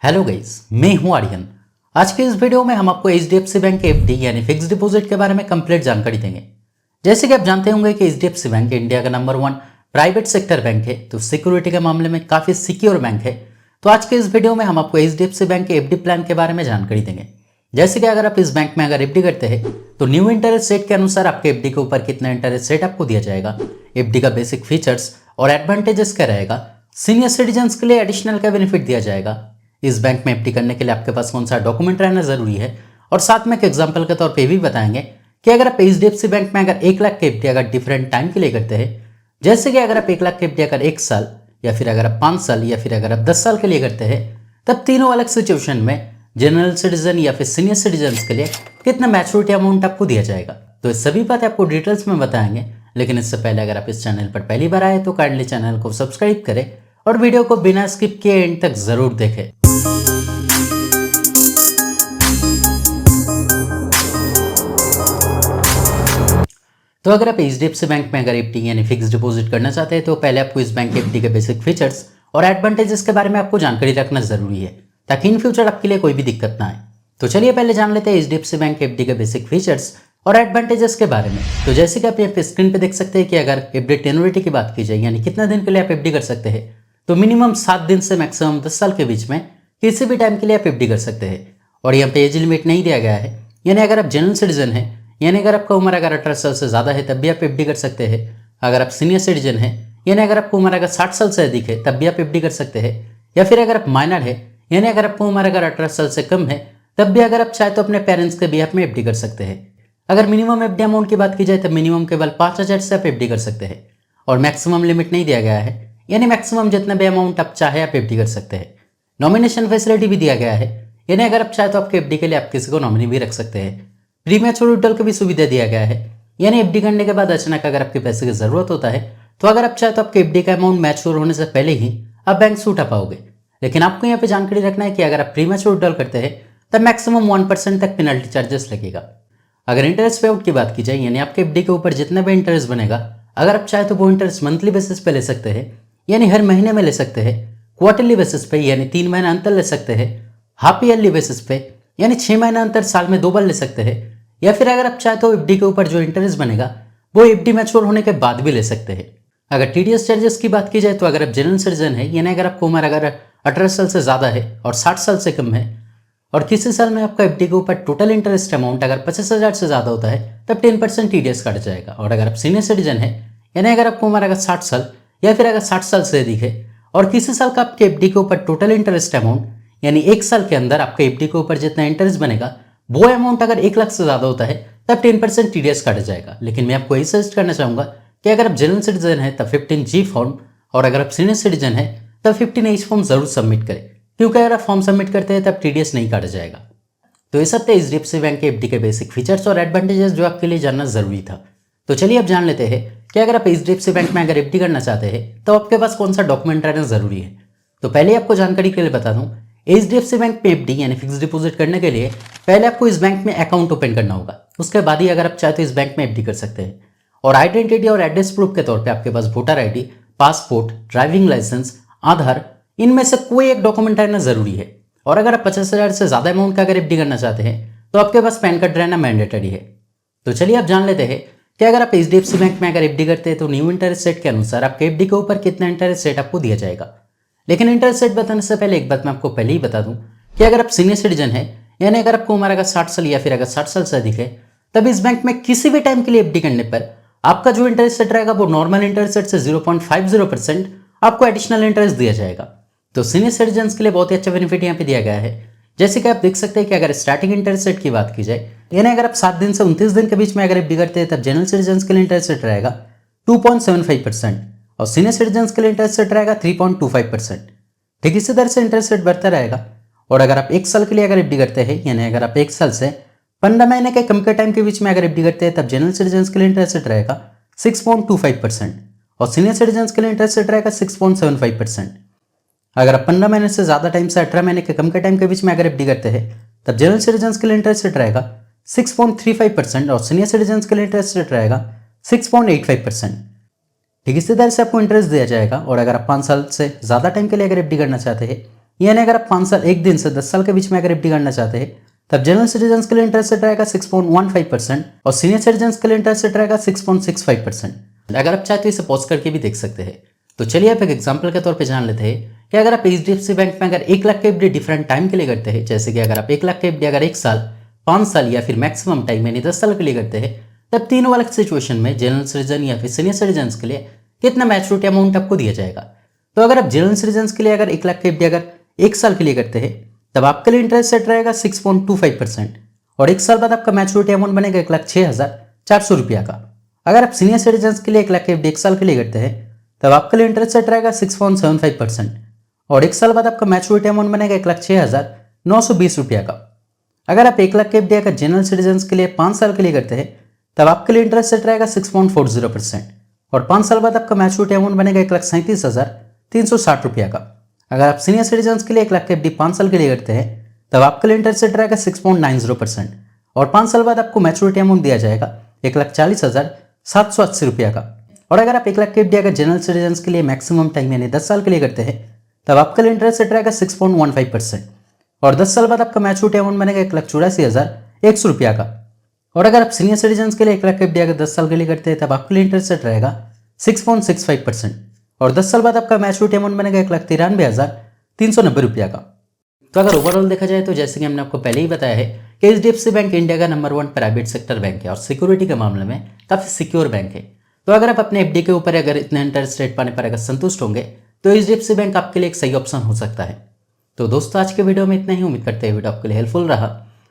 Hello guys, मैं हूं आर्यन। आज के इस वीडियो में हम आपको एचडीएफसी बैंक के एफडी यानी फिक्स डिपॉजिट के बारे में कंप्लीट जानकारी देंगे। जैसे कि आप जानते होंगे कि एचडीएफसी बैंक इंडिया का नंबर 1 प्राइवेट सेक्टर बैंक है, तो सिक्योरिटी के मामले में काफी सिक्योर बैंक है। तो आज के इस वीडियो में हम आपको एचडीएफसी बैंक के एफडी प्लान के बारे में जानकारी देंगे। जैसे कि अगर आप इस बैंक में अगर एफडी करते हैं तो न्यू इंटरेस्ट रेट के अनुसार आपके एफडी के ऊपर कितना इंटरेस्ट रेट आपको दिया जाएगा, एफडी का बेसिक फीचर्स और एडवांटेजेस क्या रहेगा, सीनियर सिटीजन के लिए एडिशनल का बेनिफिट दिया जाएगा, इस बैंक में एफडी करने के लिए आपके पास कौन सा डॉक्यूमेंट रहना जरूरी है, और साथ में एक एग्जांपल के तौर पे भी बताएंगे कि अगर आप एचडीएफसी बैंक में अगर 1 लाख की एफडी अगर डिफरेंट टाइम के लिए करते हैं, जैसे कि अगर आप 1 लाख की एफडी अगर 1 साल या फिर अगर आप 5 साल या फिर अगर आप 10 साल के लिए करते हैं, तब तीनों अलग सिचुएशन में जनरल सिटीजन या फिर सीनियर सिटीजन के लिए कितना मैच्योरिटी अमाउंट आपको दिया जाएगा। तो ये सभी बातें आपको डिटेल्स में बताएंगे, लेकिन इससे पहले अगर आप इस चैनल पर पहली बार आए तो काइंडली चैनल को सब्सक्राइब करें और वीडियो को बिना स्किप किए एंड तक जरूर देखें। तो अगर आप एचडीएफसी बैंक में अगर एफडी यानी फिक्स डिपॉजिट करना चाहते हैं तो पहले आपको इस बैंक के एफडी के बेसिक फीचर्स और एडवांटेजेस के बारे में आपको जानकारी रखना जरूरी है, ताकि इन फ्यूचर आपके लिए कोई भी दिक्कत ना आए। तो चलिए पहले जान लेते हैं एचडीएफसी बैंक के एफडी के बेसिक फीचर्स और एडवांटेजेस के बारे में। तो जैसे कि आप यहाँ पे स्क्रीन पे देख सकते हैं कि अगर एफडी टेन्योरिटी की बात की जाए यानी कितना दिन के लिए आप एफडी कर सकते हैं, तो मिनिमम 7 दिन से मैक्सिमम 10 साल के बीच में किसी भी टाइम के लिए आप एफडी कर सकते हैं। और यहाँ पे एज लिमिट नहीं दिया गया है, यानी अगर आप जनरल सिटीजन हैं यानी अगर आपका उम्र अगर 18 साल से ज़्यादा है तब भी आप एफडी कर सकते हैं। अगर आप सीनियर सिटीजन हैं यानी अगर आपको उम्र अगर 60 साल से अधिक है तब भी आप एफडी कर सकते हैं। या फिर अगर आप माइनर है यानी अगर आपको उम्र अगर 18 साल से कम है तब भी अगर आप चाहे तो अपने पेरेंट्स के बिहाफ में एफडी कर सकते हैं। अगर मिनिमम एफडी अमाउंट की बात की जाए तब मिनिमम केवल 5,000 से आप एफडी कर सकते हैं और मैक्सिमम लिमिट नहीं दिया गया है, यानी मैक्सिमम जितना भी अमाउंट आप चाहे आप एफडी कर सकते हैं। नॉमिनेशन फैसिलिटी भी दिया गया है, यानी अगर आप चाहे तो आपके एफडी के लिए आप किसी को नॉमिनी भी रख सकते हैं। प्रीमैच्योर विड्रॉल की भी सुविधा दिया गया है, यानी एफडी करने के बाद अचानक अगर आपके पैसे की जरूरत होता है तो अगर आप चाहे तो आपके एफडी का अमाउंट मैच्योर होने से पहले ही आप बैंक से उठा पाओगे। लेकिन आपको यहाँ पे जानकारी रखना है कि अगर आप प्रीमैच्योर विड्रॉल करते हैं तब मैक्सिमम 1% तक पेनल्टी चार्जेस लगेगा। अगर इंटरेस्ट पे आउट की बात की जाए यानी आपके एफडी के ऊपर जितना भी इंटरेस्ट बनेगा, अगर आप चाहे तो वो इंटरेस्ट मंथली बेसिस पे ले सकते हैं, यानी हर महीने में ले सकते हैं, क्वार्टरली बेसिस पे यानी 3 महीना अंतर ले सकते हैं, हाफ ईयरली बेसिस पे यानी 6 महीना अंतर साल में 2 बार ले सकते हैं, या फिर अगर आप चाहे तो एफडी के ऊपर जो इंटरेस्ट बनेगा वो एफडी मैच्योर होने के बाद भी ले सकते हैं। अगर टीडीएस चार्जेस की बात की जाए तो अगर आप जनरल सिटीजन है यानी अगर आपको उम्र अगर 18 साल से ज़्यादा है और 60 साल से कम है और किसी साल में आपका एफडी के ऊपर टोटल इंटरेस्ट अमाउंट अगर 50,000 से ज़्यादा होता है तब 10% टीडीएस काट जाएगा। और अगर आप सीनियर सिटीजन है यानी अगर आपको उम्र अगर 60 साल या फिर अगर 60 साल से अधिक है और किसी साल का आपके एफडी के ऊपर टोटल इंटरेस्ट अमाउंट यानी 1 साल के अंदर आपके एफडी के ऊपर जितना इंटरेस्ट बनेगा वो अमाउंट अगर 1 लाख से ज़्यादा होता है तब 10% टीडीएस काटा जाएगा। लेकिन मैं आपको यही सजेस्ट करना चाहूँगा कि अगर आप जनरल सिटीजन है तब 15G फॉर्म और अगर आप सीनियर सिटीजन है तब 15H फॉर्म जरूर सबमिट करें, क्योंकि अगर आप फॉर्म सबमिट करते हैं तब टीडीएस नहीं काटा जाएगा। तो ये सब थे एचडीएफसी बैंक के एफडी के बेसिक फीचर्स और एडवांटेजेस जो आपके लिए जानना जरूरी था। तो चलिए अब जान लेते हैं कि अगर आप एचडीएफसी बैंक में अगर एफडी करना चाहते हैं तो आपके पास कौन सा डॉक्यूमेंट रहना जरूरी है। तो पहले आपको जानकारी के लिए बता दूं, एचडीएफसी बैंक में एफडी यानी फिक्स डिपॉजिट करने के लिए पहले आपको इस बैंक में अकाउंट ओपन करना होगा। उसके बाद ही अगर आप चाहे तो इस बैंक में एफडी कर सकते हैं। और आइडेंटिटी और एड्रेस प्रूफ के तौर पे आपके पास voter ID, passport, driving licence, Aadhaar, इनमें से कोई एक डॉक्यूमेंट रहना जरूरी है। और अगर आप 50,000 से ज़्यादा अमाउंट का अगर एफडी करना चाहते हैं तो आपके पास पैन कार्ड रहना मैंडेटरी है। तो चलिए आप जान लेते हैं कि अगर आप एचडीएफसी बैंक में अगर एफडी करते हैं तो न्यू इंटरेस्ट रेट के अनुसार आपके एफडी के ऊपर कितना इंटरेस्ट रेट आपको दिया जाएगा। लेकिन इंटरेस्ट रेट बताने से पहले एक बात मैं आपको पहले ही बता दूं कि अगर आप सीनियर सिटीजन है यानी अगर आपको उम्र अगर 60 साल या फिर अगर 60 साल से अधिक है तब इस बैंक में किसी भी टाइम के लिए एफडी करने पर आपका जो इंटरेस्ट रेट रहेगा वो नॉर्मल इंटरेस्ट रेट से 0.50% आपको एडिशनल इंटरेस्ट दिया जाएगा। तो सीनियर सिटीजन के लिए बहुत ही अच्छा बेनिफिट यहाँ पे दिया गया है। जैसे कि आप देख सकते हैं कि अगर स्टार्टिंग इंटरेस्ट रेट की बात की जाए यानी अगर आप 7 दिन से 29 दिन के बीच में अगर एफडी करते हैं तब जनरल सिटीजन के लिए इंटरेस्ट रेट रहेगा 2.75% और सीनियर सिटीजन के लिए इंटरेस्ट रेट रहेगा 3.25%। ठीक इसी तरह से इंटरेस्ट रेट बढ़ता रहेगा। और अगर आप 1 साल के लिए अगर एफडी करते हैं यानी अगर आप 1 साल से 15 महीने के कम के टाइम के बीच में अगर एफडी करते हैं तब जनरल सिटीजन के लिए इंटरेस्ट रेट रहेगा 6.25% और सीनियर सिटीजन के लिए इंटरेस्ट रेट रहेगा 6.75%। अगर आप 15 महीने से ज़्यादा टाइम से 18 महीने के कम के टाइम के बीच में अगर एफडी करते हैं तब जनरल सिटीजन के लिए इंटरेस्ट रेट रहेगा 6.35% और सीनियर सिटीजन के लिए इंटरेस्ट रेट रहेगा 6.85%। ठीक इसी तरह से आपको इंटरेस्ट दिया जाएगा। और अगर आप 5 साल से ज़्यादा टाइम के लिए अगर एफडी करना चाहते हैं यानी अगर आप 5 साल 1 दिन से 10 साल के बीच में अगर एफडी करना चाहते हैं तब जनरल सिटीजन के लिए इंटरेस्ट रेट रहेगा 6.15% और सीनियर सिटीजन के लिए इंटरेस्ट रेट रहेगा 6.65%। अगर आप चाहे तो इसे पॉज करके भी देख सकते हैं। तो चलिए आप एक एग्जाम्पल के तौर पे जान लेते हैं कि अगर आप HDFC बैंक में अगर 1 लाख के एफडी डिफरेंट टाइम के लिए करते हैं, जैसे कि अगर आप 1 लाख के एफडी अगर 1 साल, 5 साल या फिर मैक्सिमम टाइम यानी 10 साल के लिए करते हैं, तब तीनों वाले सिचुएशन में जनरल सिटीजन या फिर सीनियर सिटीजन के लिए कितना मैच्योरिटी अमाउंट आपको दिया जाएगा। तो अगर आप जनरल सिटीजन के लिए अगर 1 लाख के एफडी अगर 1 साल के लिए करते हैं तब आपके लिए इंटरेस्ट रेट रहेगा 6.25% और 1 साल बाद आपका मैच्योरिटी अमाउंट बनेगा 1,06,400 रुपया का। अगर आप सीनियर सिटीजन के लिए 1 लाख के एफडी 1 साल के लिए करते हैं तब आपके लिए इंटरेस्ट रेट रहेगा 6.75% और 1 साल बाद आपका मैच्योरिटी अमाउंट बनेगा 1,06,920 रुपया का। अगर आप 1 लाख के एफडी अगर जनरल सिटीजन के लिए 5 साल के लिए करते हैं तब आपके लिए इंटरेस्ट रेट रहेगा 6.40% और 5 साल बाद आपका मैच्योरिटी अमाउंट बनेगा 1,37,360 रुपया का। अगर आप सीनियर सिटीजन के लिए 1 लाख के एफडी 5 साल के लिए करते हैं तब आपके लिए इंटरेस्ट रेट रहेगा 6.90% और 5 साल बाद आपको मैच्योरिटी अमाउंट दिया जाएगा 1,40,780 रुपया का। और अगर आप 1 लाख के एफडी अगर जनरल सिटीजन के लिए मैक्सिमम टाइम यानी 10 साल के लिए करते हैं तब आपके लिए इंटरेस्ट रेट रहेगा 6.15% और 10 साल बाद आपका मैच्योरिटी अमाउंट बनेगा 1,84,100 रुपया का। और अगर आप सीनियर सिटीजन के लिए 1 लाख के एफडी अगर 10 साल के लिए करते हैं तब आपके लिए इंटरेस्ट रेट रहेगा 6.65% और 10 साल बाद आपका मैच्योरिटी अमाउंट बनेगा 1,93,390 रुपया का। तो अगर ओवरऑल देखा जाए तो जैसे कि हमने आपको पहले ही बताया है कि HDFC बैंक इंडिया का नंबर 1 प्राइवेट सेक्टर बैंक है और सिक्योरिटी के मामले में काफ़ी सिक्योर बैंक है। तो अगर आप अपने एफडी के ऊपर अगर इतने इंटरेस्ट रेट पाने पर अगर संतुष्ट होंगे तो HDFC बैंक आपके लिए एक सही ऑप्शन हो सकता है। तो दोस्तों आज के वीडियो में इतना ही, उम्मीद करते हैं वीडियो आपके लिए हेल्पफुल रहा।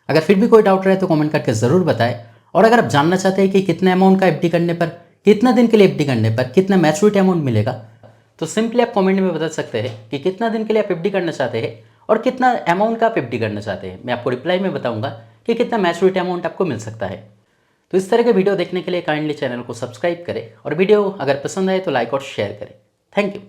अगर फिर भी कोई डाउट रहे तो कमेंट करके ज़रूर बताएं और अगर आप जानना चाहते हैं कि कितने अमाउंट का एफडी करने पर, कितना दिन के लिए एफडी करने पर कितना मैच्योरिटी अमाउंट मिलेगा, तो सिंपली आप कमेंट में बता सकते हैं कि कितना दिन के लिए आप एफडी करना चाहते हैं और कितना अमाउंट का आप एफडी करना चाहते हैं। मैं आपको रिप्लाई में बताऊंगा कि कितना मैच्योरिटी अमाउंट आपको मिल सकता है। तो इस तरह के वीडियो देखने के लिए काइंडली चैनल को सब्सक्राइब करें और वीडियो अगर पसंद आए तो लाइक और शेयर करें। Thank you.